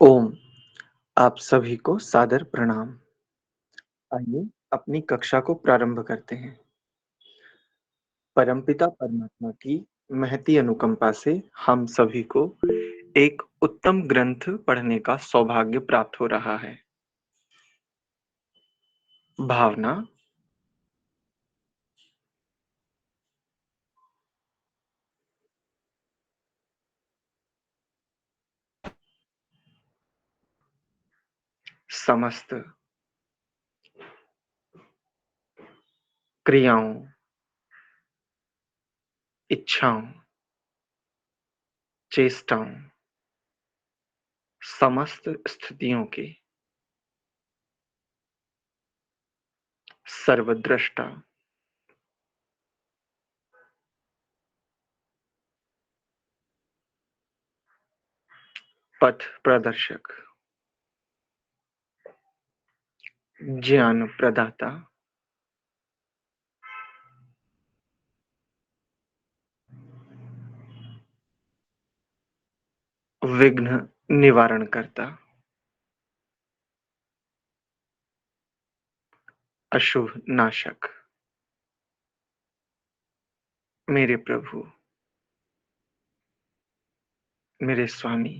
ओम! आप सभी को सादर प्रणाम। आइए अपनी कक्षा को प्रारंभ करते हैं। परमपिता परमात्मा की महती अनुकंपा से हम सभी को एक उत्तम ग्रंथ पढ़ने का सौभाग्य प्राप्त हो रहा है। भावना, समस्त क्रियाओं, इच्छाओं, चेष्टाओं, समस्त स्थितियों के सर्वद्रष्टा, पथ प्रदर्शक, ज्ञान प्रदाता, विघ्न निवारणकर्ता, अशुभ नाशक, मेरे प्रभु, मेरे स्वामी,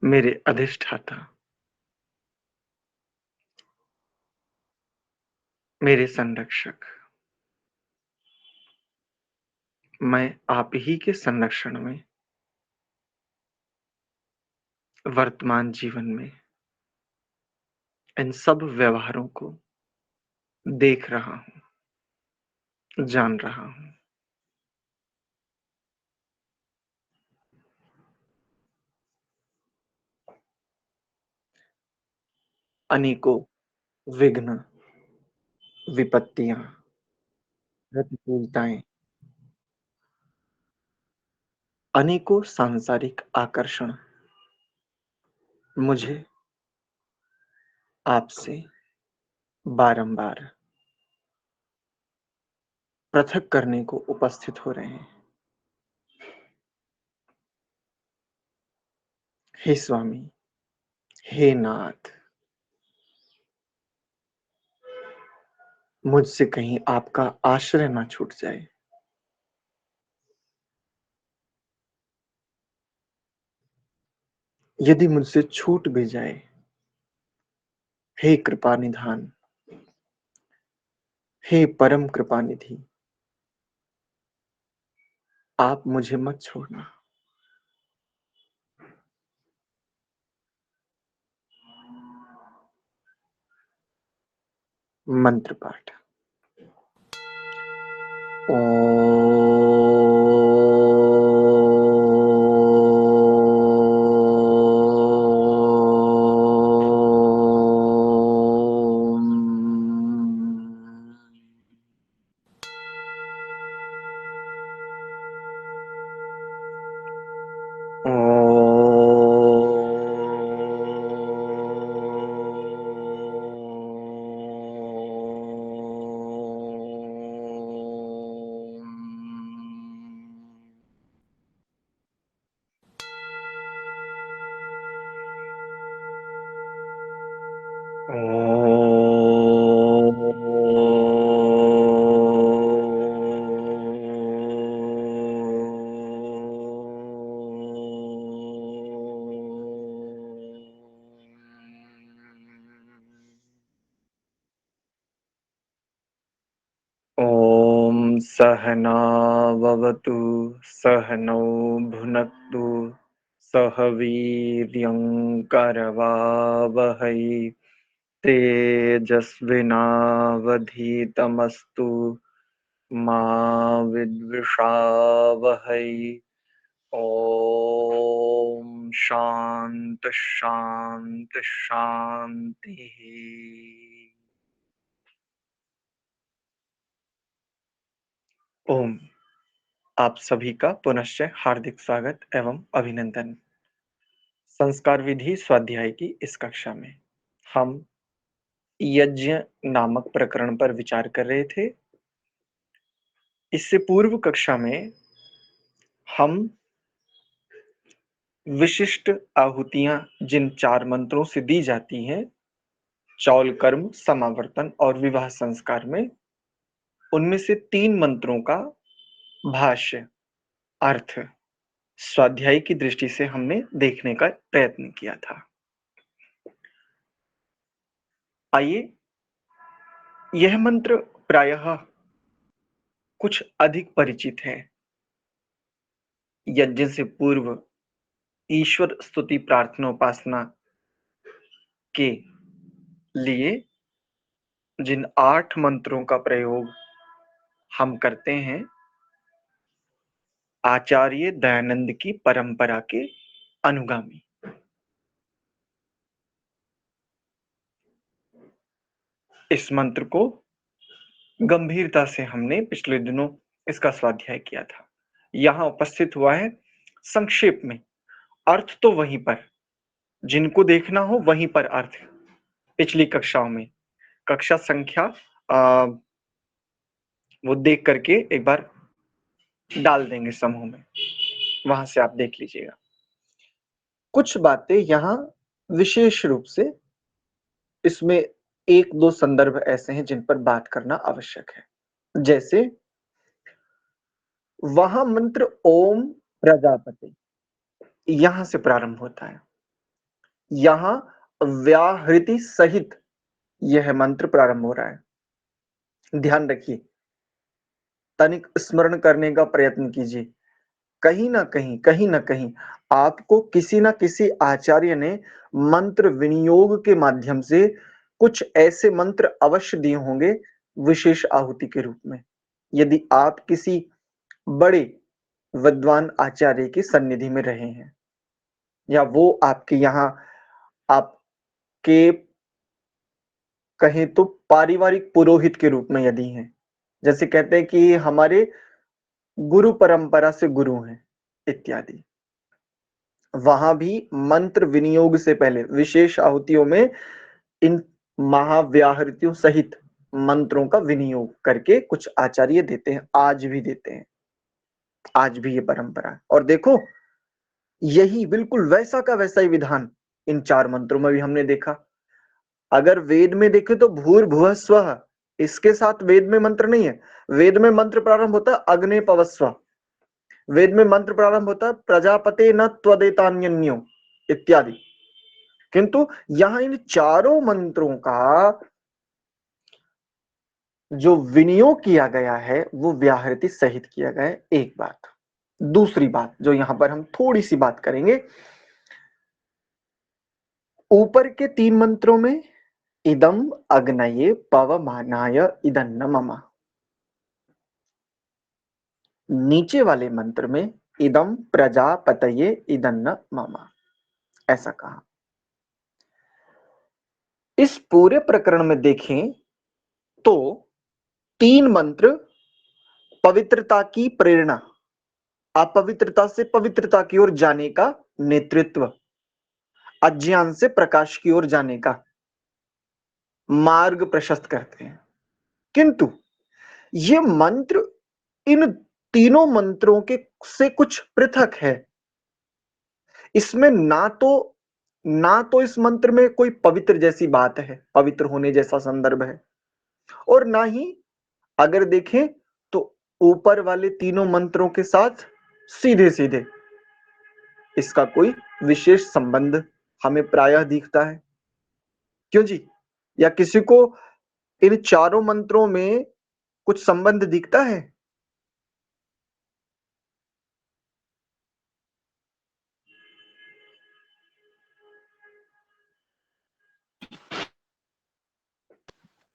मेरे अधिष्ठाता, मेरे संरक्षक, मैं आप ही के संरक्षण में वर्तमान जीवन में इन सब व्यवहारों को देख रहा हूँ, जान रहा हूँ। अनेकों विघ्न, विपत्तियाँ, प्रतिकूलताएँ, अनेकों सांसारिक आकर्षण मुझे आपसे बारंबार पृथक करने को उपस्थित हो रहे हैं। हे स्वामी, हे नाथ, मुझसे कहीं आपका आश्रय ना छूट जाए। यदि मुझसे छूट भी जाए, हे कृपा निधान, हे परम कृपा निधि, आप मुझे मत छोड़ना। मंत्र पाठ। ॐ सहनाववतु सहनौ भुनक्तु सह वीर्यं करवावहै तेजस्विनावधीतमस्तु मा विद्विषावहै। ॐ शांति शांति शांति। ओम! आप सभी का पुनश्च हार्दिक स्वागत एवं अभिनंदन। संस्कार विधि स्वाध्याय की इस कक्षा में हम यज्ञ नामक प्रकरण पर विचार कर रहे थे। इससे पूर्व कक्षा में हम विशिष्ट आहुतियां जिन 4 मंत्रों से दी जाती हैं, चौल कर्म, समावर्तन और विवाह संस्कार में, उनमें से 3 मंत्रों का भाष्य, अर्थ, स्वाध्याय की दृष्टि से हमने देखने का प्रयत्न किया था। आइए, यह मंत्र प्रायः कुछ अधिक परिचित है। यज्ञ से पूर्व ईश्वर स्तुति प्रार्थना उपासना के लिए जिन 8 मंत्रों का प्रयोग हम करते हैं, आचार्य दयानंद की परंपरा के अनुगामी। इस मंत्र को गंभीरता से हमने पिछले दिनों इसका स्वाध्याय किया था। यहाँ उपस्थित हुआ है संक्षेप में, अर्थ तो वहीं पर, जिनको देखना हो वहीं पर अर्थ। पिछली कक्षाओं में कक्षा संख्या वो देख करके एक बार डाल देंगे समूह में, वहां से आप देख लीजिएगा। कुछ बातें यहाँ विशेष रूप से इसमें 1-2 संदर्भ ऐसे हैं जिन पर बात करना आवश्यक है। जैसे वहां मंत्र ओम प्रजापति यहां से प्रारंभ होता है, यहां व्याहृति सहित यह मंत्र प्रारंभ हो रहा है। ध्यान रखिए, तनिक स्मरण करने का प्रयत्न कीजिए। कहीं ना कहीं आपको किसी ना किसी आचार्य ने मंत्र विनियोग के माध्यम से कुछ ऐसे मंत्र अवश्य दिए होंगे विशेष आहुति के रूप में। यदि आप किसी बड़े विद्वान आचार्य की सन्निधि में रहे हैं, या वो आपके यहाँ आपके कहें तो पारिवारिक पुरोहित के रूप में यदि हैं, जैसे कहते हैं कि हमारे गुरु परंपरा से गुरु हैं इत्यादि, वहां भी मंत्र विनियोग से पहले विशेष आहुतियों में इन महाव्याहृतियों सहित मंत्रों का विनियोग करके कुछ आचार्य देते हैं, आज भी देते हैं, आज भी ये परंपरा है। और देखो, यही बिल्कुल वैसा का वैसा ही विधान इन 4 मंत्रों में भी हमने देखा। अगर वेद में देखे तो भूर्भुवः स्वः, इसके साथ वेद में मंत्र नहीं है। वेद में मंत्र प्रारंभ होता है अग्ने पवस्व, वेद में मंत्र प्रारंभ होता है प्रजापते न त्वदेतान्यन्यो इत्यादि। किंतु यहां इन 4 मंत्रों का जो विनियोग किया गया है वो व्याहृति सहित किया गया है। एक बात। दूसरी बात जो यहां पर हम थोड़ी सी बात करेंगे, ऊपर के 3 मंत्रों में इदम अग्नये पवमानाय इदन्न मम, नीचे वाले मंत्र में इदम प्रजापतये इदन्न मम, ऐसा कहा। इस पूरे प्रकरण में देखें तो 3 मंत्र पवित्रता की प्रेरणा, अपवित्रता से पवित्रता की ओर जाने का नेतृत्व, अज्ञान से प्रकाश की ओर जाने का मार्ग प्रशस्त करते हैं। किंतु ये मंत्र इन तीनों मंत्रों के से कुछ पृथक है। इसमें ना तो इस मंत्र में कोई पवित्र जैसी बात है, पवित्र होने जैसा संदर्भ है, और ना ही अगर देखें तो ऊपर वाले तीनों मंत्रों के साथ सीधे सीधे इसका कोई विशेष संबंध हमें प्रायः दिखता है। क्यों जी? या किसी को इन 4 मंत्रों में कुछ संबंध दिखता है?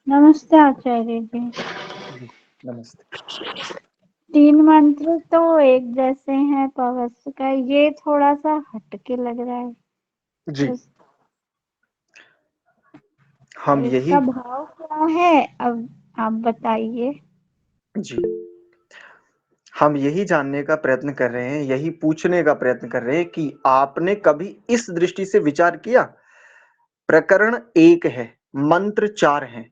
नमस्ते आचार्य जी। नमस्ते। 3 मंत्र तो एक जैसे हैं पवस्व का, ये थोड़ा सा हटके लग रहा है जी, तो हम यही इसका भाव क्या है, अब आप बताइए। जी हम यही जानने का प्रयत्न कर रहे हैं, यही पूछने का प्रयत्न कर रहे हैं कि आपने कभी इस दृष्टि से विचार किया? प्रकरण 1 है, मंत्र 4 हैं,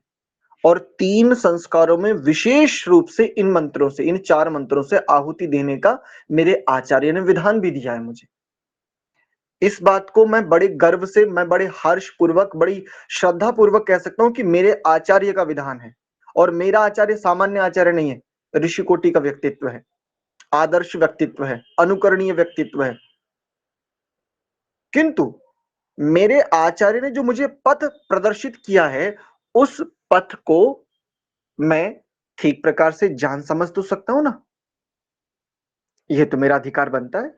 और 3 संस्कारों में विशेष रूप से इन मंत्रों से, इन 4 मंत्रों से आहुति देने का मेरे आचार्य ने विधान भी दिया है मुझे। इस बात को मैं बड़े गर्व से, मैं बड़े हर्ष पूर्वक, बड़ी श्रद्धा पूर्वक कह सकता हूं कि मेरे आचार्य का विधान है। और मेरा आचार्य सामान्य आचार्य नहीं है, ऋषि कोटि का व्यक्तित्व है, आदर्श व्यक्तित्व है, अनुकरणीय व्यक्तित्व है। किंतु मेरे आचार्य ने जो मुझे पथ प्रदर्शित किया है, उस पथ को मैं ठीक प्रकार से जान समझ तो सकता हूं ना। यह तो मेरा अधिकार बनता है,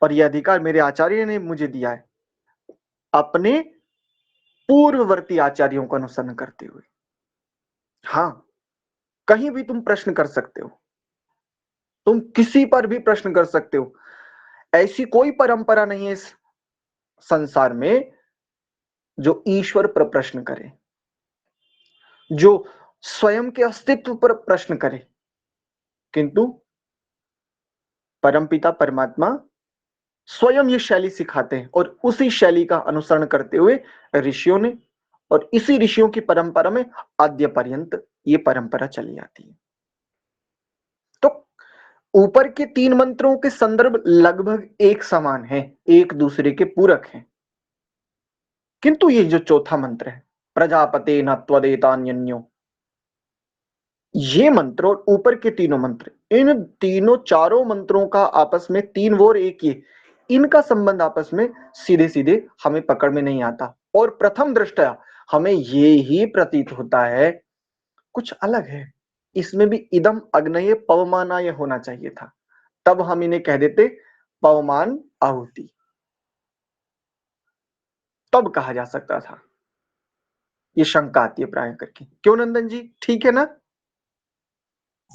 और यह अधिकार मेरे आचार्य ने मुझे दिया है, अपने पूर्ववर्ती आचार्यों का अनुसरण करते हुए। हाँ, कहीं भी तुम प्रश्न कर सकते हो, तुम किसी पर भी प्रश्न कर सकते हो। ऐसी कोई परंपरा नहीं है इस संसार में जो ईश्वर पर प्रश्न करे, जो स्वयं के अस्तित्व पर प्रश्न करे। किंतु परमपिता परमात्मा स्वयं ये शैली सिखाते हैं, और उसी शैली का अनुसरण करते हुए ऋषियों ने, और इसी ऋषियों की परंपरा में आद्य पर्यंत ये परंपरा चली आती है। तो ऊपर के 3 मंत्रों के संदर्भ लगभग एक समान है, एक दूसरे के पूरक हैं। किंतु ये जो चौथा मंत्र है, प्रजापते न त्वदेतान्यन्यो, ये मंत्र और ऊपर के तीनों मंत्र, इन तीनों चारों मंत्रों का आपस में 3 वो और 1 ये, इनका संबंध आपस में सीधे सीधे हमें पकड़ में नहीं आता। और प्रथम दृष्टया हमें ये ही प्रतीत होता है कुछ अलग है, इसमें भी इदम अग्नये पवमानाय होना चाहिए था, तब हम इन्हें कह देते पवमान आहुति, तब कहा जा सकता था। ये शंका आती है प्राय करके, क्यों नंदन जी, ठीक है ना?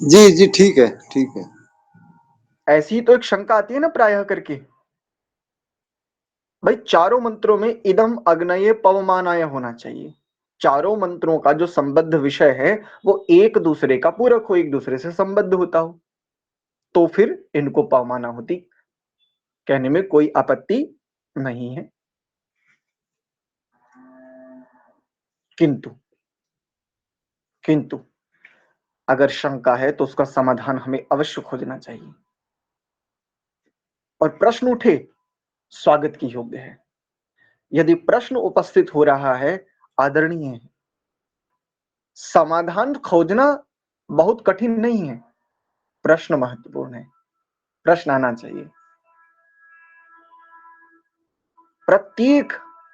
जी जी ठीक है, ठीक है। ऐसी ही तो एक शंका आती है ना प्रायः करके। भाई चारों मंत्रों में इदम अग्नये पवमानाय होना चाहिए, चारों मंत्रों का जो संबद्ध विषय है वो एक दूसरे का पूरक हो, एक दूसरे से संबद्ध होता हो, तो फिर इनको पवमानाहुति कहने में कोई आपत्ति नहीं है। किंतु किंतु अगर शंका है तो उसका समाधान हमें अवश्य खोजना चाहिए, और प्रश्न उठे स्वागत की योग्य है। यदि प्रश्न उपस्थित हो रहा है, आदरणीय है, समाधान खोजना बहुत कठिन नहीं है, प्रश्न महत्वपूर्ण है, प्रश्न आना चाहिए। प्रत्येक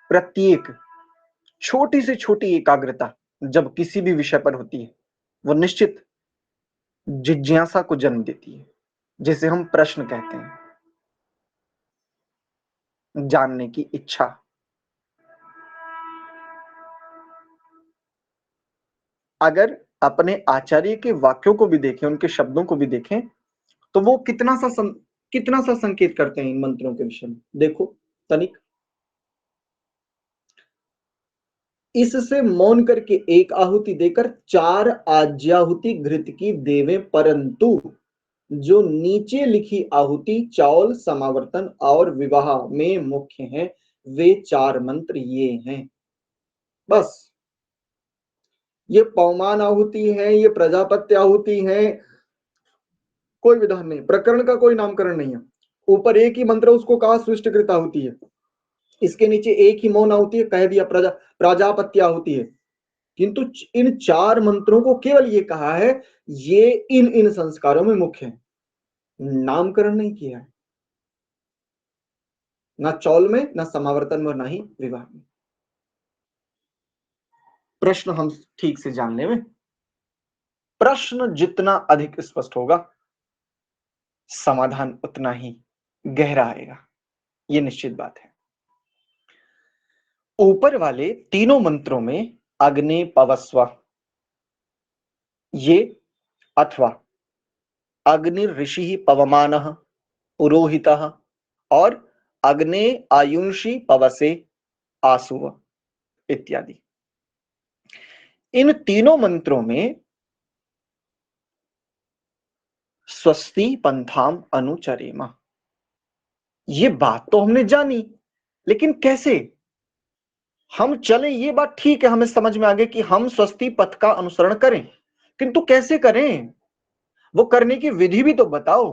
प्रत्येक छोटी से छोटी एकाग्रता जब किसी भी विषय पर होती है, वो निश्चित जिज्ञासा को जन्म देती है, जिसे हम प्रश्न कहते हैं, जानने की इच्छा। अगर अपने आचार्य के वाक्यों को भी देखें, उनके शब्दों को भी देखें, तो वो कितना सा संकेत करते हैं इन मंत्रों के विषय में। देखो तनिक, इससे मौन करके एक आहुति देकर 4 आज्याहुति घृत की देवे, परंतु जो नीचे लिखी आहुति चावल, समावर्तन और विवाह में मुख्य हैं, वे 4 मंत्र ये हैं। बस ये पवमान आहुति है, ये प्रजापत्य आहुति है, कोई विधान नहीं, प्रकरण का कोई नामकरण नहीं है। ऊपर एक ही मंत्र उसको कहा स्विष्टकृत आहुति है, इसके नीचे एक ही मौन आहुति है, कह दिया प्रजापत्य आहुति है। किंतु इन 4 मंत्रों को केवल ये कहा है ये इन इन संस्कारों में मुख्य है, नामकरण नहीं किया है, ना चौल में, ना समावर्तन में, ना ही विवाह में। प्रश्न हम ठीक से जानने में, प्रश्न जितना अधिक स्पष्ट होगा, समाधान उतना ही गहरा आएगा, ये निश्चित बात है। ऊपर वाले तीनों मंत्रों में अग्नि पवस्व, ये अथवा अग्नि ऋषि पवमान पुरोहित और अग्ने आयुषी पवसे आसुव इत्यादि, इन तीनों मंत्रों में स्वस्ति पंथाम अनुचरेम, ये बात तो हमने जानी, लेकिन कैसे हम चले, ये बात ठीक है, हमें समझ में आ गया कि हम स्वस्ति पथ का अनुसरण करें, किंतु कैसे करें, वो करने की विधि भी तो बताओ।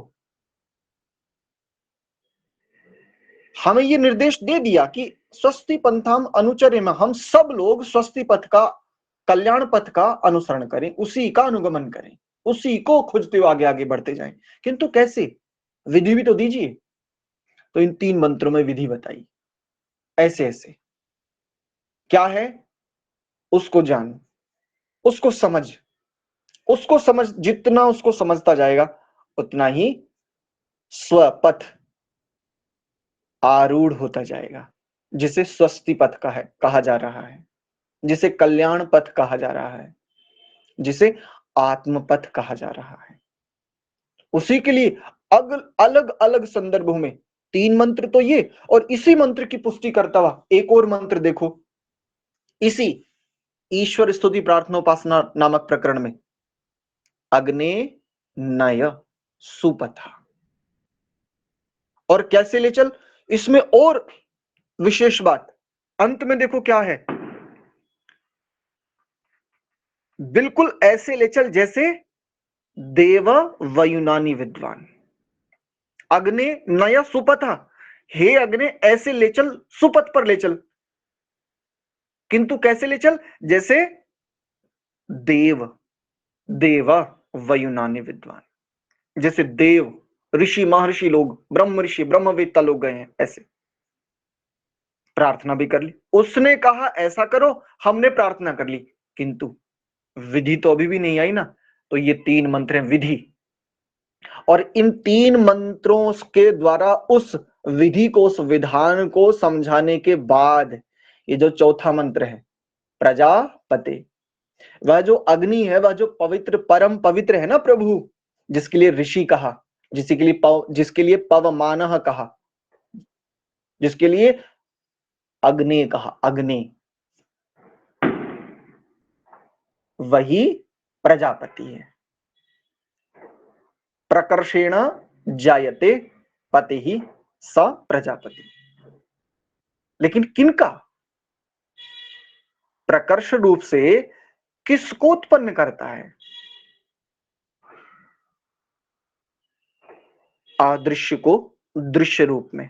हमें ये निर्देश दे दिया कि स्वस्ति पंथाम अनुचर्य में हम सब लोग स्वस्ति पथ का, कल्याण पथ का अनुसरण करें, उसी का अनुगमन करें, उसी को खोजते हुए आगे आगे बढ़ते जाएं। किंतु कैसे? विधि भी तो दीजिए। तो इन 3 मंत्रों में विधि बताई, ऐसे ऐसे। क्या है? उसको जान, उसको समझ, उसको समझ, जितना उसको समझता जाएगा उतना ही स्वपथ आरूढ़ होता जाएगा, जिसे स्वस्ति पथ का है कहा जा रहा है, जिसे कल्याण पथ कहा जा रहा है, जिसे आत्म पथ कहा जा रहा है। उसी के लिए अलग अलग संदर्भों में 3 मंत्र तो ये, और इसी मंत्र की पुष्टि करता हुआ एक और मंत्र देखो, इसी ईश्वर स्तुति प्रार्थना उपासना नामक प्रकरण में, अग्ने नय सुपथा। और कैसे ले चल, इसमें और विशेष बात, अंत में देखो क्या है, बिल्कुल ऐसे ले चल जैसे देव वयुनानी विद्वान। अग्ने नया सुपथा, हे अग्ने ऐसे ले चल, सुपथ पर ले चल, किंतु कैसे ले चल? जैसे देव, देवा वयुनानी विद्वान, जैसे देव ऋषि महर्षि लोग, ब्रह्म ऋषि ब्रह्मवेत्ता लोग गए हैं, ऐसे। प्रार्थना भी कर ली, उसने कहा ऐसा करो, हमने प्रार्थना कर ली, किंतु विधि तो अभी भी नहीं आई ना। तो ये 3 मंत्र हैं विधि, और इन 3 मंत्रों के द्वारा उस विधि को, उस विधान को समझाने के बाद ये जो चौथा मंत्र है प्रजापते, वह जो अग्नि है, वह जो पवित्र, परम पवित्र है ना प्रभु, जिसके लिए ऋषि कहा, जिसके लिए पवमानः कहा, जिसके लिए अग्नि कहा, अग्नि, वही प्रजापति है। प्रकर्षेण जायते पति ही स प्रजापति। लेकिन किनका? प्रकर्ष रूप से किसको उत्पन्न करता है? अदृश्य को दृश्य रूप में,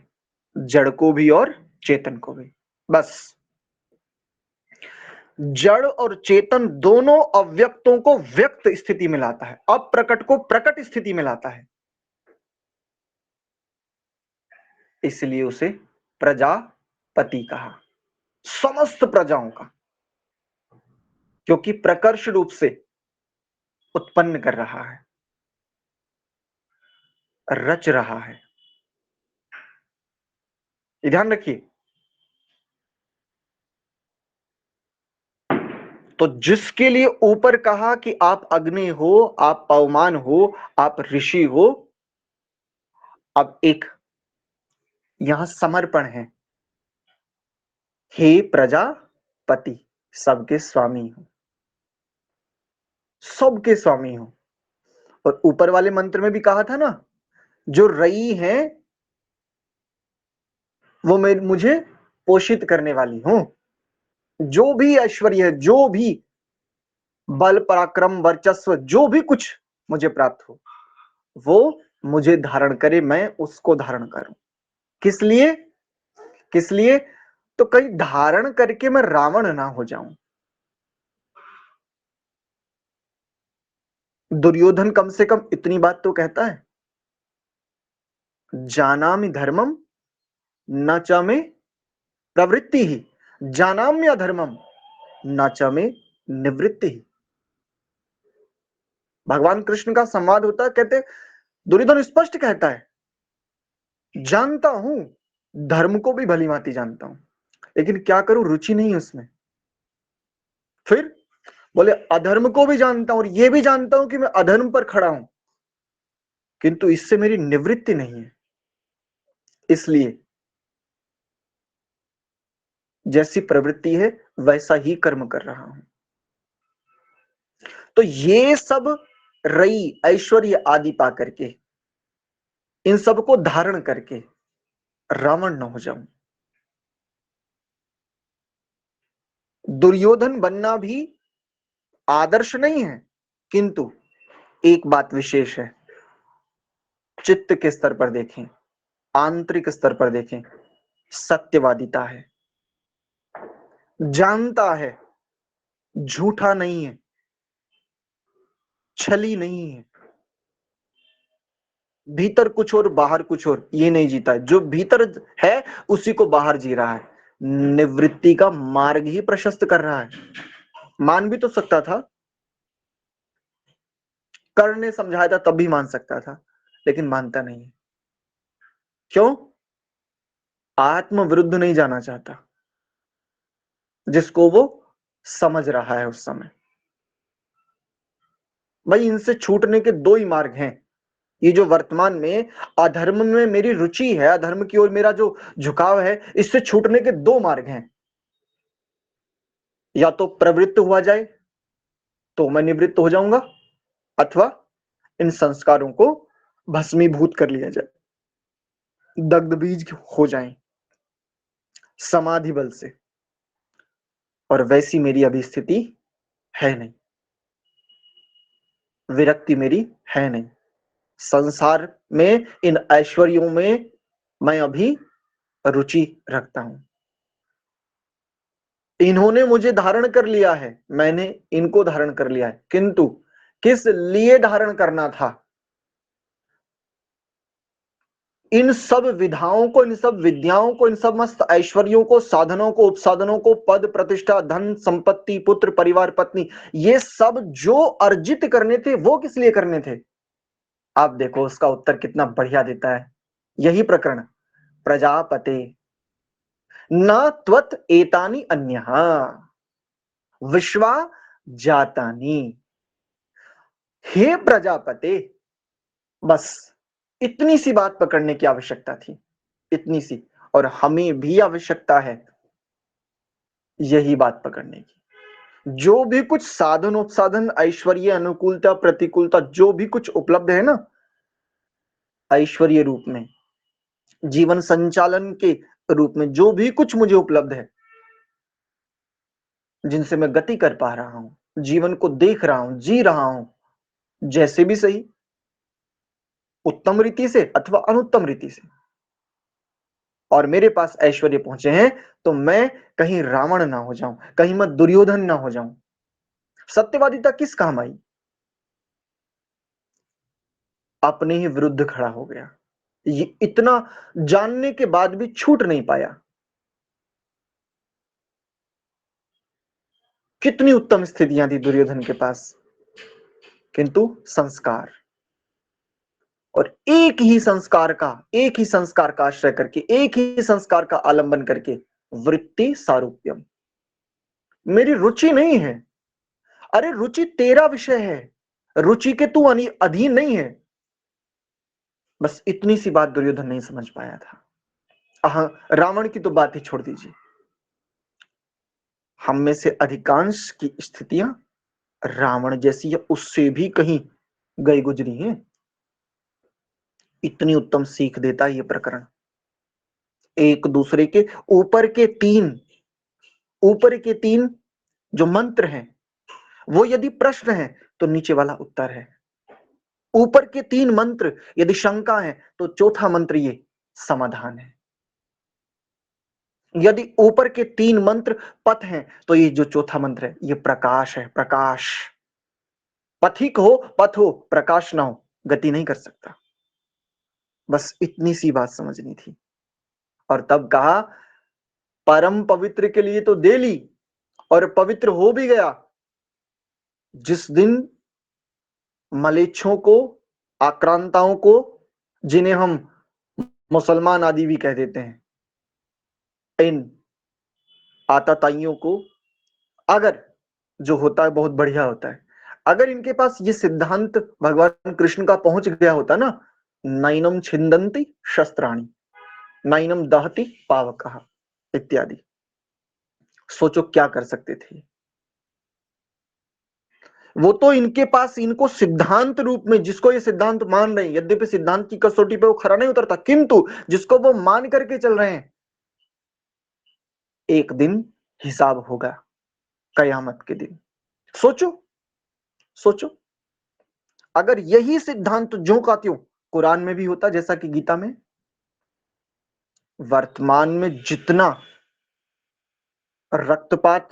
जड़ को भी और चेतन को भी। बस जड़ और चेतन दोनों अव्यक्तों को व्यक्त स्थिति में लाता है, अप्रकट को प्रकट स्थिति में लाता है, इसलिए उसे प्रजापति कहा, समस्त प्रजाओं का, क्योंकि प्रकर्ष रूप से उत्पन्न कर रहा है, रच रहा है। ध्यान रखिए, तो जिसके लिए ऊपर कहा कि आप अग्नि हो, आप पवमान हो, आप ऋषि हो, अब एक यहां समर्पण है, हे प्रजापति, सबके स्वामी हो, सबके स्वामी हो। और ऊपर वाले मंत्र में भी कहा था ना, जो रई है वो मुझे पोषित करने वाली हूं, जो भी ऐश्वर्य है, जो भी बल पराक्रम वर्चस्व, जो भी कुछ मुझे प्राप्त हो, वो मुझे धारण करे, मैं उसको धारण करूं। किस लिए? किस लिए? तो कहीं धारण करके मैं रावण ना हो जाऊं। दुर्योधन कम से कम इतनी बात तो कहता है, जानामि धर्मम न च मे प्रवृत्ति ही, जानाम्य धर्मम न च मे निवृत्ति ही। भगवान कृष्ण का संवाद होता है, कहते दुर्योधन स्पष्ट कहता है, जानता हूं, धर्म को भी भली भांति जानता हूं, लेकिन क्या करूं, रुचि नहीं उसमें। फिर बोले अधर्म को भी जानता हूं, और यह भी जानता हूं कि मैं अधर्म पर खड़ा हूं, किंतु इससे मेरी निवृत्ति नहीं है, इसलिए जैसी प्रवृत्ति है वैसा ही कर्म कर रहा हूं। तो ये सब रई ऐश्वर्य आदि पा करके, इन सब को धारण करके रावण न हो जाऊं। दुर्योधन बनना भी आदर्श नहीं है, किंतु एक बात विशेष है, चित्त के स्तर पर देखें, आंतरिक स्तर पर देखें, सत्यवादिता है, जानता है, झूठा नहीं है, छली नहीं है, भीतर कुछ और बाहर कुछ और ये नहीं जीता है। जो भीतर है उसी को बाहर जी रहा है, निवृत्ति का मार्ग ही प्रशस्त कर रहा है। मान भी तो सकता था, कर्ण ने समझाया था तब भी मान सकता था, लेकिन मानता नहीं है। क्यों? आत्म विरुद्ध नहीं जाना चाहता, जिसको वो समझ रहा है उस समय। भाई इनसे छूटने के दो ही मार्ग हैं। ये जो वर्तमान में अधर्म में मेरी रुचि है, अधर्म की ओर मेरा जो झुकाव है, इससे छूटने के दो मार्ग हैं। या तो प्रवृत्त हुआ जाए तो मैं निवृत्त हो जाऊंगा, अथवा इन संस्कारों को भस्मीभूत कर लिया जाए, दग्ध बीज हो जाएं समाधि बल से। और वैसी मेरी अभी स्थिति है नहीं, विरक्ति मेरी है नहीं। संसार में इन ऐश्वर्यों में मैं अभी रुचि रखता हूं। इन्होंने मुझे धारण कर लिया है, मैंने इनको धारण कर लिया है, किंतु किस लिए धारण करना था? इन सब विधाओं को, इन सब विद्याओं को, इन सब मस्त ऐश्वर्यों को, साधनों को, उपसाधनों को, पद प्रतिष्ठा, धन संपत्ति, पुत्र परिवार पत्नी, ये सब जो अर्जित करने थे वो किस लिए करने थे? आप देखो उसका उत्तर कितना बढ़िया देता है यही प्रकरण। प्रजापते न त्वत् एतानि अन्यः विश्वा जातानि। हे प्रजापते, बस इतनी सी बात पकड़ने की आवश्यकता थी, इतनी सी। और हमें भी आवश्यकता है यही बात पकड़ने की। जो भी कुछ साधन उपसाधन, ऐश्वर्य, अनुकूलता, प्रतिकूलता, जो भी कुछ उपलब्ध है ना ऐश्वर्य रूप में, जीवन संचालन के रूप में, जो भी कुछ मुझे उपलब्ध है, जिनसे मैं गति कर पा रहा हूं, जीवन को देख रहा हूं, जी रहा हूं, जैसे भी सही, उत्तम रीति से अथवा अनुत्तम रीति से, और मेरे पास ऐश्वर्य पहुंचे हैं, तो मैं कहीं रावण ना हो जाऊं, कहीं मैं दुर्योधन ना हो जाऊं। सत्यवादिता किस काम आई? अपने ही विरुद्ध खड़ा हो गया। ये इतना जानने के बाद भी छूट नहीं पाया। कितनी उत्तम स्थितियां थी दुर्योधन के पास, किंतु संस्कार, और एक ही संस्कार का आश्रय करके, एक ही संस्कार का आलंबन करके, वृत्ति सारूप्यम। मेरी रुचि नहीं है। अरे रुचि तेरा विषय है, रुचि के तू अधीन नहीं है। बस इतनी सी बात दुर्योधन नहीं समझ पाया था। रावण की तो बात ही छोड़ दीजिए, हम में से अधिकांश की स्थितियां रावण जैसी या उससे भी कहीं गई गुजरी हैं। इतनी उत्तम सीख देता है ये प्रकरण। एक दूसरे के ऊपर के तीन जो मंत्र हैं, वो यदि प्रश्न है तो नीचे वाला उत्तर है। ऊपर के तीन मंत्र यदि शंका है तो चौथा मंत्र ये समाधान है। यदि ऊपर के तीन मंत्र पथ हैं तो ये जो चौथा मंत्र है ये प्रकाश है, प्रकाश। पथिक हो, पथ हो, प्रकाश ना हो, गति नहीं कर सकता। बस इतनी सी बात समझनी थी। और तब कहा परम पवित्र के लिए तो दे ली, और पवित्र हो भी गया जिस दिन मलेच्छों को, आक्रांताओं को, जिन्हें हम मुसलमान आदि भी कह देते हैं, इन आताताइयों को, अगर जो होता है बहुत बढ़िया होता है, अगर इनके पास ये सिद्धांत भगवान कृष्ण का पहुंच गया होता ना, नैनम छिंदन्ति शस्त्राणि, नैनम दहति पावकः इत्यादि, सोचो क्या कर सकते थे। वो तो इनके पास, इनको सिद्धांत रूप में, जिसको ये सिद्धांत मान रहे हैं, यद्यपि सिद्धांत की कसौटी पे वो खरा नहीं उतरता, किंतु जिसको वो मान करके चल रहे हैं, एक दिन हिसाब होगा, कयामत के दिन। सोचो, सोचो, अगर यही सिद्धांत ज्यों का त्यों कुरान में भी होता, जैसा कि गीता में, वर्तमान में जितना रक्तपात,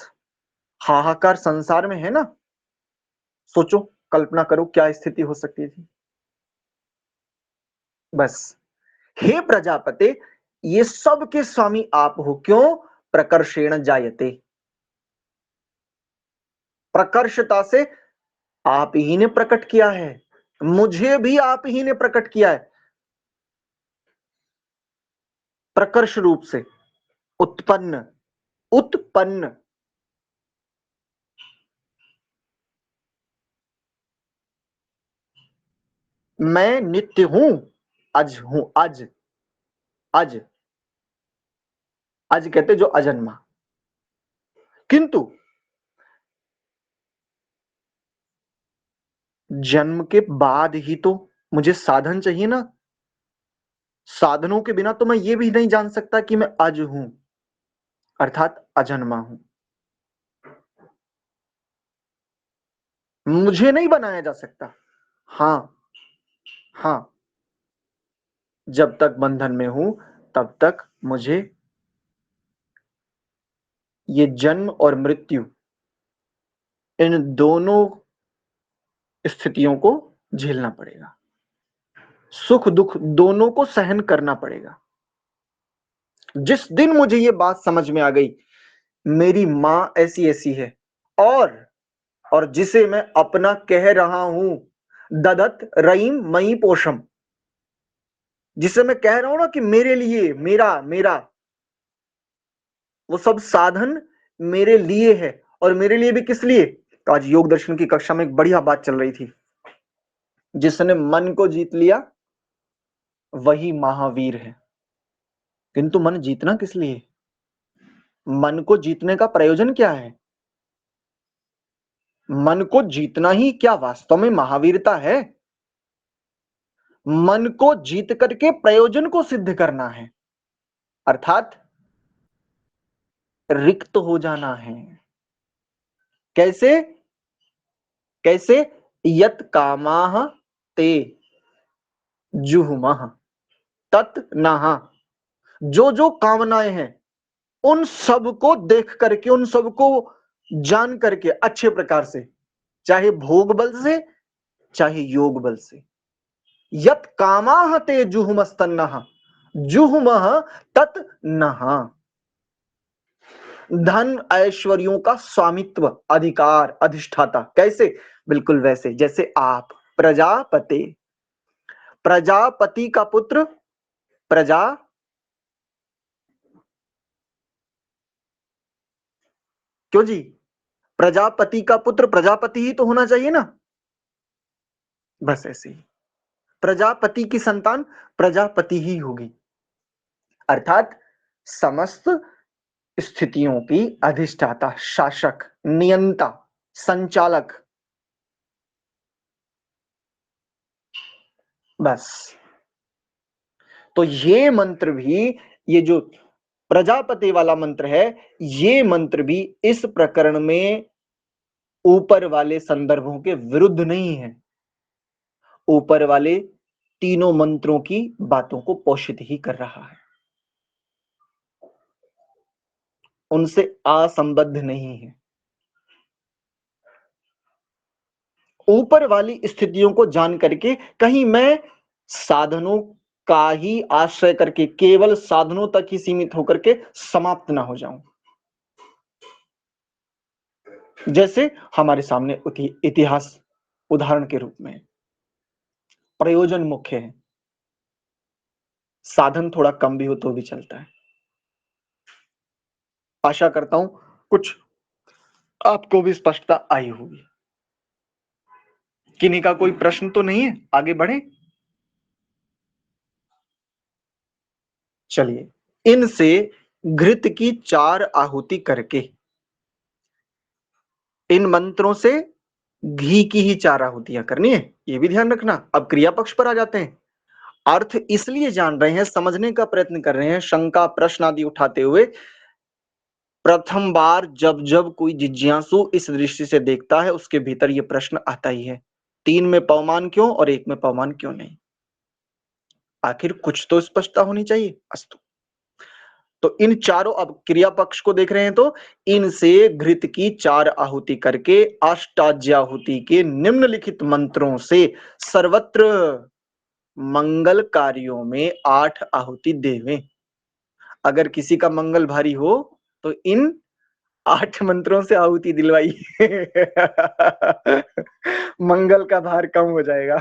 हाहाकार संसार में है ना, सोचो, कल्पना करो क्या स्थिति हो सकती थी। बस, हे प्रजापते, ये सब के स्वामी आप हो। क्यों? प्रकर्षेण जायते, प्रकर्षता से आप ही ने प्रकट किया है, मुझे भी आप ही ने प्रकट किया है। प्रकर्ष रूप से उत्पन्न, उत्पन्न। मैं नित्य हूं, अज हूं, अज, अज, अज कहते जो अजन्मा। किंतु जन्म के बाद ही तो मुझे साधन चाहिए ना। साधनों के बिना तो मैं ये भी नहीं जान सकता कि मैं अज हूं, अर्थात अजन्मा हूं। मुझे नहीं बनाया जा सकता। हां, हां, जब तक बंधन में हूं तब तक मुझे ये जन्म और मृत्यु, इन दोनों स्थितियों को झेलना पड़ेगा, सुख दुख दोनों को सहन करना पड़ेगा। जिस दिन मुझे ये बात समझ में आ गई, मेरी मां ऐसी ऐसी है, और जिसे मैं अपना कह रहा हूं, ददत रईम मई पोषम, जिसे मैं कह रहा हूं ना कि मेरे लिए, मेरा मेरा, वो सब साधन मेरे लिए है। और मेरे लिए भी किस लिए? तो आज योग दर्शन की कक्षा में एक बढ़िया बात चल रही थी, जिसने मन को जीत लिया वही महावीर है। किंतु मन जीतना किस लिए? मन को जीतने का प्रयोजन क्या है? मन को जीतना ही क्या वास्तव में महावीरता है? मन को जीत करके प्रयोजन को सिद्ध करना है, अर्थात रिक्त हो जाना है। कैसे? कैसे? यत कामाः ते जुहुमः तत् नः। जो जो कामनाएं हैं उन सब को देख करके, उन सब को जान करके अच्छे प्रकार से, चाहे भोग बल से चाहे योग बल से, यत कामाः ते जुहुमस्तन्नः जुहुमः तत् नः। धन ऐश्वर्यों का स्वामित्व, अधिकार, अधिष्ठाता। कैसे? बिल्कुल वैसे जैसे आप प्रजापति, प्रजापति का पुत्र प्रजा, क्यों जी? प्रजापति का पुत्र प्रजापति ही तो होना चाहिए ना। बस ऐसे ही प्रजापति की संतान प्रजापति ही होगी, अर्थात समस्त स्थितियों की अधिष्ठाता, शासक, नियंता, संचालक। बस, तो ये मंत्र भी, ये जो प्रजापति वाला मंत्र है, ये मंत्र भी इस प्रकरण में ऊपर वाले संदर्भों के विरुद्ध नहीं है। ऊपर वाले तीनों मंत्रों की बातों को पोषित ही कर रहा है, उनसे असंबद्ध नहीं है। ऊपर वाली स्थितियों को जान करके कहीं मैं साधनों का ही आश्रय करके केवल साधनों तक ही सीमित होकर के समाप्त ना हो जाऊं। जैसे हमारे सामने इतिहास उदाहरण के रूप में, प्रयोजन मुख्य है, साधन थोड़ा कम भी हो तो भी चलता है। आशा करता हूं कुछ आपको भी स्पष्टता आई होगी। किन्हीं का कोई प्रश्न तो नहीं है? आगे बढ़े। चलिए, इनसे घृत की 4 आहुति करके, इन मंत्रों से घी की ही 4 आहुतियां करनी है, ये भी ध्यान रखना। अब क्रिया पक्ष पर आ जाते हैं। अर्थ इसलिए जान रहे हैं, समझने का प्रयत्न कर रहे हैं, शंका प्रश्न आदि उठाते हुए। प्रथम बार जब जब कोई जिज्ञासु इस दृष्टि से देखता है, उसके भीतर यह प्रश्न आता ही है, 3 में पवमान क्यों और 1 में पवमान क्यों नहीं? आखिर कुछ तो स्पष्टता होनी चाहिए। अस्तु, तो इन चारों, अब क्रिया पक्ष को देख रहे हैं तो इनसे घृत की 4 आहुति करके अष्टाज्याहुति के निम्नलिखित मंत्रों से सर्वत्र मंगल कार्यों में 8 आहुति देवें। अगर किसी का मंगल भारी हो तो इन 8 मंत्रों से आहुति दिलवाइए। मंगल का भार कम हो जाएगा।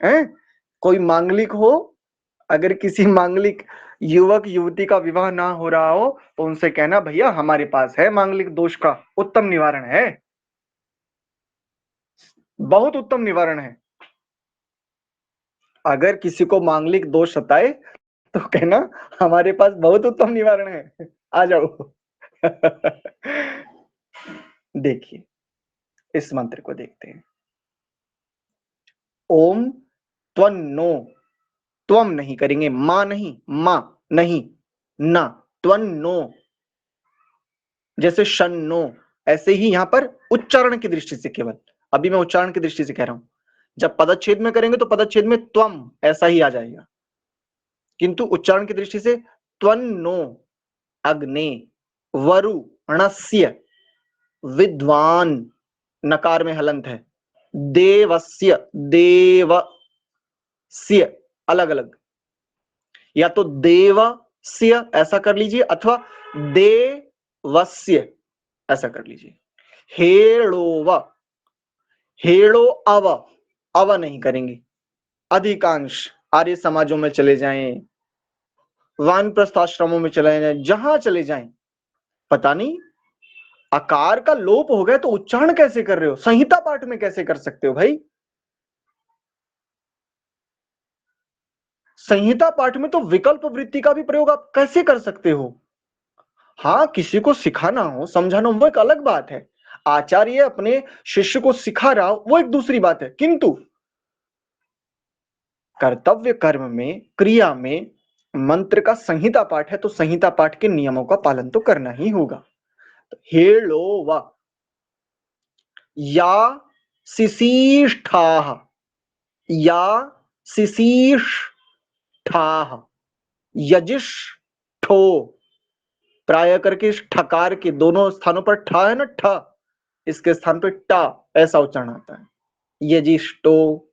हैं? कोई मांगलिक हो, अगर किसी मांगलिक युवक युवती का विवाह ना हो रहा हो तो उनसे कहना, भैया हमारे पास है मांगलिक दोष का उत्तम निवारण है, बहुत उत्तम निवारण है। अगर किसी को मांगलिक दोष सताए तो कहना, हमारे पास बहुत उत्तम निवारण है, आ जाओ। देखिए इस मंत्र को देखते हैं। ओम त्वन्नो, त्वम नहीं करेंगे, मां नहीं, मां नहीं, ना, त्वन्नो, जैसे शन्नो, ऐसे ही यहां पर उच्चारण की दृष्टि से, केवल अभी मैं उच्चारण की दृष्टि से कह रहा हूं। जब पदच्छेद में करेंगे तो पदच्छेद में त्वम ऐसा ही आ जाएगा, किंतु उच्चारण की दृष्टि से त्वन्नो अग्ने वरुणस्य, विद्वान नकार में हलंत है, देवस्य, देवस्य अलग अलग, या तो देवस्य ऐसा कर लीजिए अथवा देवस्य ऐसा कर लीजिए। हेड़ोव, हेड़ो अव, अव नहीं करेंगे। अधिकांश आर्य समाजों में चले जाएं, वानप्रस्थाश्रमों में चले जाएं, जहां चले जाएं, पता नहीं आकार का लोप हो गया तो उच्चारण कैसे कर रहे हो, संहिता पाठ में कैसे कर सकते हो भाई? संहिता पाठ में तो विकल्प वृत्ति का भी प्रयोग आप कैसे कर सकते हो? हाँ, किसी को सिखाना हो, समझाना हो, वो एक अलग बात है। आचार्य अपने शिष्य को सिखा रहा हो, वो एक दूसरी बात है, किंतु कर्तव्य कर्म में, क्रिया में मंत्र का संहिता पाठ है तो संहिता पाठ के नियमों का पालन तो करना ही होगा। हेळोव या सिसीष्ठाः, या सिसीष्ठाः, यजिष्ठो, प्राय करके इस ठकार के दोनों स्थानों पर ठा है ना, ठ, इसके स्थान पर टा ऐसा उच्चारण आता है। यजिष्ठो,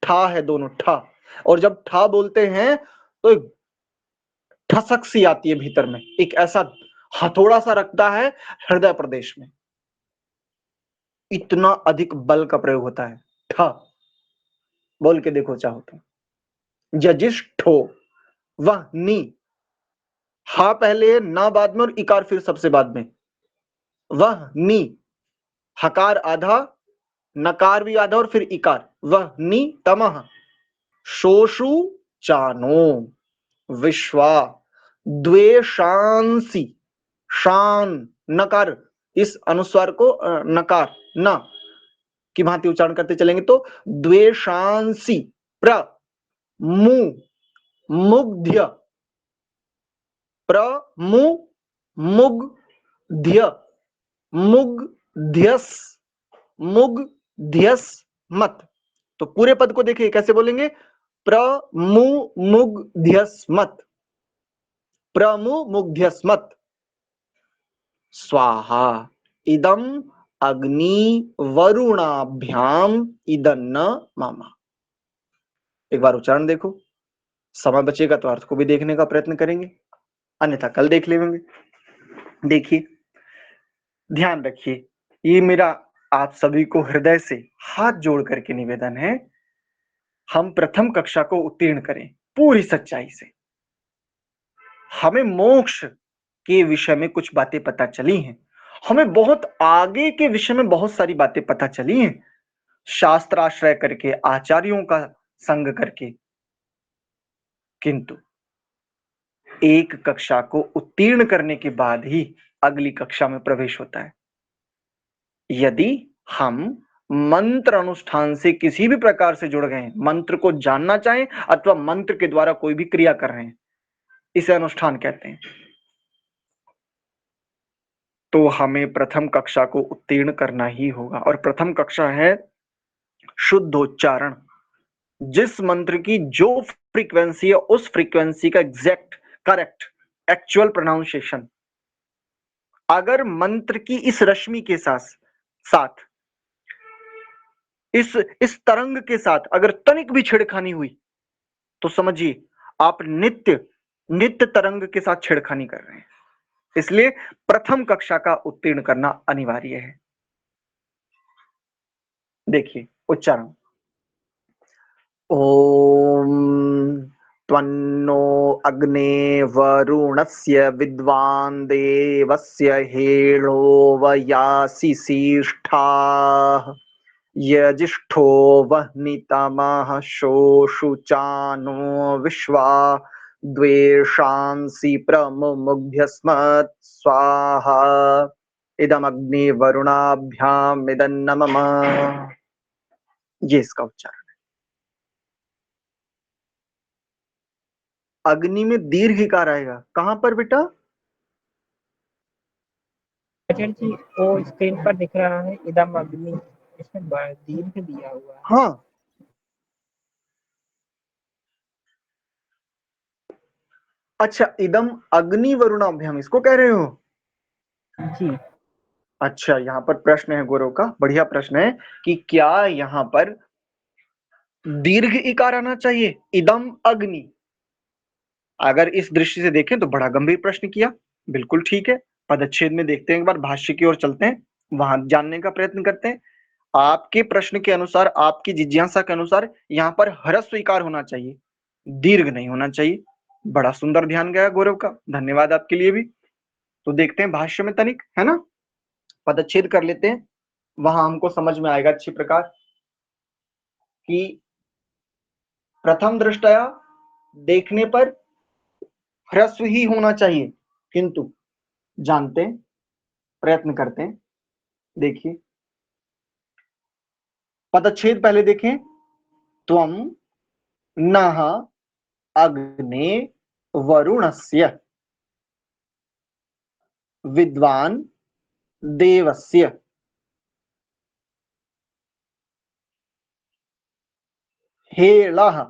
ठा है दोनों, ठा, और जब ठा बोलते हैं तो एक ठसक सी आती है भीतर में, एक ऐसा हथौड़ा सा रखता है हृदय प्रदेश में, इतना अधिक बल का प्रयोग होता है। ठ बोल के देखो चाहो तो। यजिष्ठो, वह नी, हा पहले है, ना बाद में, और इकार फिर सबसे बाद में, वह नी, हकार आधा, नकार भी आधा और फिर इकार, वह नी तमः, शोषु चानो, विश्वा, द्वेषांसी, शान, नकार, इस अनुस्वार को नकार न की भांति उच्चारण करते चलेंगे तो द्वेषांसी, प्र मु मुग्ध्य, प्र मु मुग्ध्य, मुग्ध्यस, मुग्ध्यस मत। तो पूरे पद को देखिए कैसे बोलेंगे, प्रमु मुग्ध्यस्मत, प्रमु मुग्ध्यस्मत, स्वाहा इदम अग्नि वरुणाभ्याम इदन्न मामा। एक बार उच्चारण देखो, समय बचेगा तो अर्थ को भी देखने का प्रयत्न करेंगे, अन्यथा कल देख लेंगे। देखिए, ध्यान रखिए, ये मेरा आप सभी को हृदय से हाथ जोड़ करके निवेदन है, हम प्रथम कक्षा को उत्तीर्ण करें पूरी सच्चाई से। हमें मोक्ष के विषय में कुछ बातें पता चली हैं, हमें बहुत आगे के विषय में बहुत सारी बातें पता चली हैं, शास्त्राश्रय करके, आचार्यों का संग करके, किंतु एक कक्षा को उत्तीर्ण करने के बाद ही अगली कक्षा में प्रवेश होता है। यदि हम मंत्र अनुष्ठान से किसी भी प्रकार से जुड़ गए हैं, मंत्र को जानना चाहें अथवा मंत्र के द्वारा कोई भी क्रिया कर रहे हैं, इसे अनुष्ठान कहते हैं, तो हमें प्रथम कक्षा को उत्तीर्ण करना ही होगा। और प्रथम कक्षा है शुद्धोच्चारण। जिस मंत्र की जो फ्रीक्वेंसी है, उस फ्रीक्वेंसी का एग्जैक्ट करेक्ट एक्चुअल प्रोनाउंसिएशन अगर मंत्र की इस रश्मि के साथ साथ इस तरंग के साथ अगर तनिक भी छेड़खानी हुई तो समझिए आप नित्य नित्य तरंग के साथ छेड़खानी कर रहे हैं। इसलिए प्रथम कक्षा का उत्तीर्ण करना अनिवार्य है। देखिए उच्चारण, ओम त्वन्नो अग्ने वरुणस्य विद्वान् देवस्य हेळो वयासि सीष्ठाः यजिष्ठो वह्नितमः शोषुचानो विश्वा द्वेषांसि प्रमुमुग्ध्यस्मत् स्वाहा इदमग्नि वरुणाभ्याम् इदन्न मम। ये इसका उच्चारण। अग्नि में दीर्घ इकार आएगा, कहां पर बेटा? आचार्य जी वो स्क्रीन पर दिख रहा है इदम अग्नि, इसमें दीर्घ दिया हुआ है। हाँ अच्छा, इदम अग्नि वरुणाभ्याम इसको कह रहे हो? जी अच्छा, यहाँ पर प्रश्न है गौरव का, बढ़िया प्रश्न है कि क्या यहाँ पर दीर्घ इकार आना चाहिए? इदम अग्नि, अगर इस दृष्टि से देखें तो बड़ा गंभीर प्रश्न किया। बिल्कुल ठीक है, पदच्छेद में देखते हैं, एक बार भाष्य की ओर चलते हैं, वहां जानने का प्रयत्न करते हैं। आपके प्रश्न के अनुसार, आपकी जिज्ञासा के अनुसार यहाँ पर ह्रस्व इकार होना चाहिए, दीर्घ नहीं होना चाहिए। बड़ा सुंदर ध्यान गया गौरव का, धन्यवाद आपके लिए भी। तो देखते हैं भाष्य में तनिक, है ना, पदच्छेद कर लेते हैं, वहां हमको समझ में आएगा अच्छी प्रकार कि प्रथम दृष्टया देखने पर ह्रस्व ही होना चाहिए, किंतु जानते हैं, प्रयत्न करते हैं। देखिए पदच्छेद पहले देखें, त्वम नः अग्ने वरुणस्य विद्वान् देवस्य हेळः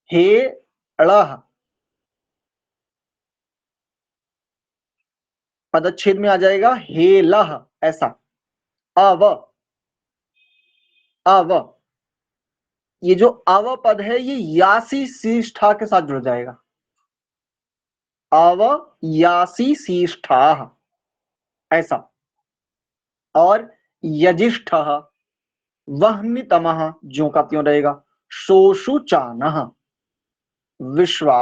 हेळः। पदच्छेद में आ जाएगा हेलः, ऐसा अव अव, ये जो अव पद है ये यासी सीष्ठा के साथ जुड़ जाएगा, अव यासी सीष्ठा ऐसा। और यजिष्ठः वह्नितमः ज्यों का त्यों रहेगा, शोषुचानः विश्वा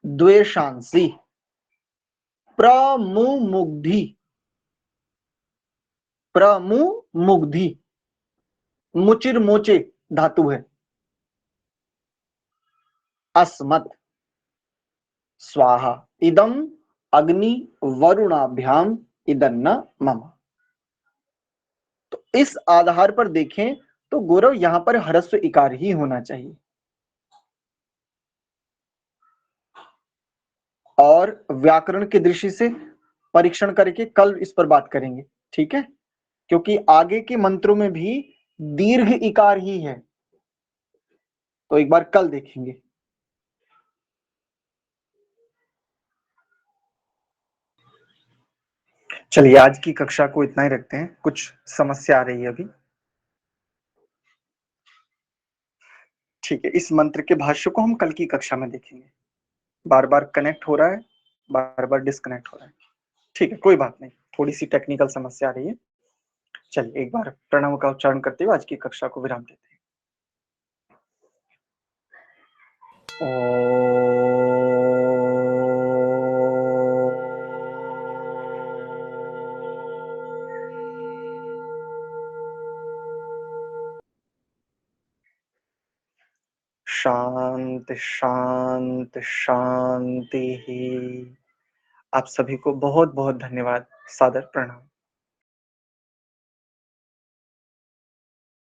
द्वेषांसि प्रमुमुग्धि प्रमुमुग्धि, मुचिर मोचे धातु है, अस्मत् स्वाहा इदम अग्नि वरुणाभ्याम इदन्न मम। तो इस आधार पर देखें तो गौरव यहां पर ह्रस्व इकार ही होना चाहिए। और व्याकरण की दृष्टि से परीक्षण करके कल इस पर बात करेंगे, ठीक है, क्योंकि आगे के मंत्रों में भी दीर्घ इकार ही है, तो एक बार कल देखेंगे। चलिए आज की कक्षा को इतना ही रखते हैं, कुछ समस्या आ रही है अभी, ठीक है। इस मंत्र के भाष्य को हम कल की कक्षा में देखेंगे। बार बार कनेक्ट हो रहा है, बार बार डिस्कनेक्ट हो रहा है, ठीक है, कोई बात नहीं, थोड़ी सी टेक्निकल समस्या आ रही है। चलिए एक बार प्रणव का उच्चारण करते हुए आज की कक्षा को विराम देते हैं। शांति शांति शांति ही। आप सभी को बहुत बहुत धन्यवाद, सादर प्रणाम।